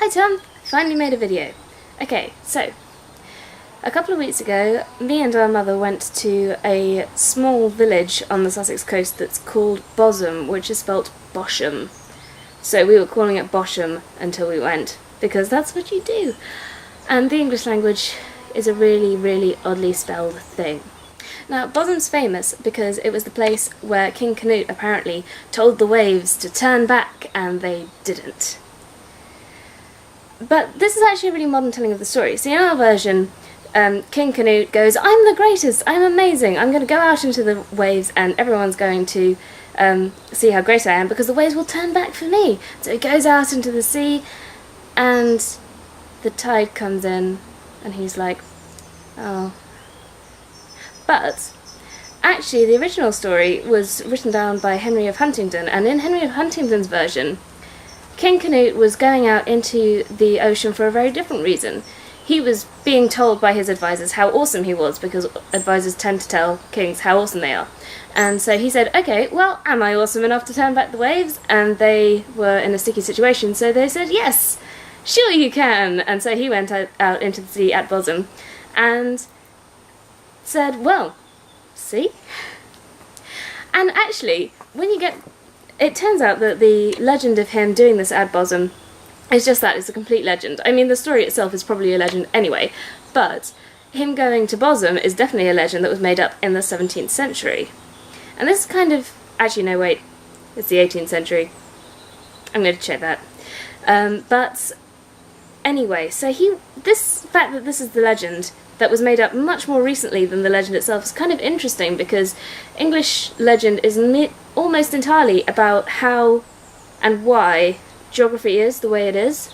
Hi Tom! Finally made a video. Okay, so a couple of weeks ago, me and our mother went to a small village on the Sussex coast that's called Bozzum, which is spelt Boshum. So we were calling it Boshum until we went, because that's what you do. And the English language is a really, really oddly spelled thing. Now, Bozzum's famous because it was the place where King Cnut apparently told the waves to turn back, and they didn't. But this is actually a really modern telling of the story. See, in our version, King Cnut goes, "I'm the greatest, I'm amazing, I'm going to go out into the waves and everyone's going to see how great I am because the waves will turn back for me." So he goes out into the sea and the tide comes in and he's like, oh. But actually the original story was written down by Henry of Huntingdon, and in Henry of Huntingdon's version, King Cnut was going out into the ocean for a very different reason. He was being told by his advisors how awesome he was, because advisors tend to tell kings how awesome they are. And so he said, okay, well, am I awesome enough to turn back the waves? And they were in a sticky situation, so they said, yes, sure you can. And so he went out into the sea at Bozzum and said, well, see? And actually, it turns out that the legend of him doing this at Bozzum is just that, it's a complete legend. I mean, the story itself is probably a legend anyway, but him going to Bozzum is definitely a legend that was made up in the 17th century. And this is kind of... actually, no, wait. It's the 18th century. I'm going to check that. But anyway, so this fact that this is the legend that was made up much more recently than the legend itself is kind of interesting, because English legend is almost entirely about how and why geography is the way it is.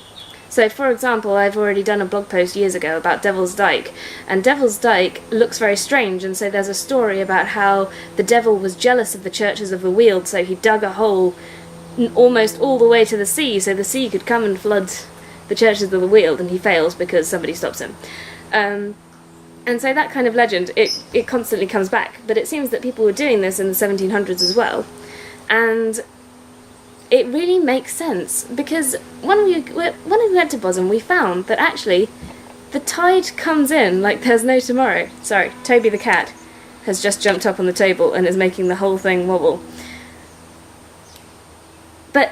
So, for example, I've already done a blog post years ago about Devil's Dyke, and Devil's Dyke looks very strange, and so there's a story about how the devil was jealous of the churches of the Weald, so he dug a hole almost all the way to the sea, so the sea could come and flood the churches of the Weald, and he fails because somebody stops him. And so that kind of legend, it constantly comes back, but it seems that people were doing this in the 1700s as well, and it really makes sense, because when we went to Bozzum, we found that actually the tide comes in like there's no tomorrow. Sorry, Toby the cat has just jumped up on the table and is making the whole thing wobble. But,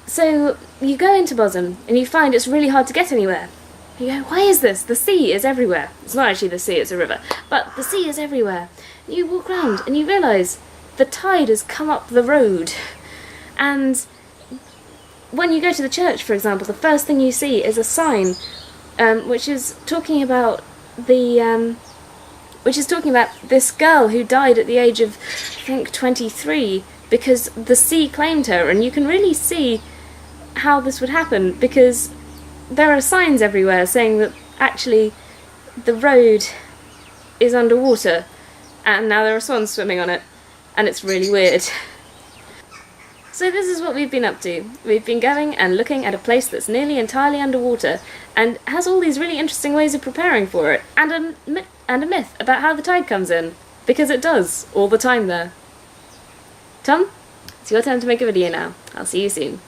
so you go into Bozzum and you find it's really hard to get anywhere. You go, why is this? The sea is everywhere. It's not actually the sea, it's a river. But the sea is everywhere. You walk around and you realise the tide has come up the road. And when you go to the church, for example, the first thing you see is a sign which is talking about this girl who died at the age of, I think, 23, because the sea claimed her. And you can really see how this would happen, because there are signs everywhere saying that actually the road is underwater and now there are swans swimming on it, and it's really weird. So this is what we've been up to. We've been going and looking at a place that's nearly entirely underwater and has all these really interesting ways of preparing for it, and a myth about how the tide comes in, because it does all the time there. Tom, it's your turn to make a video now. I'll see you soon.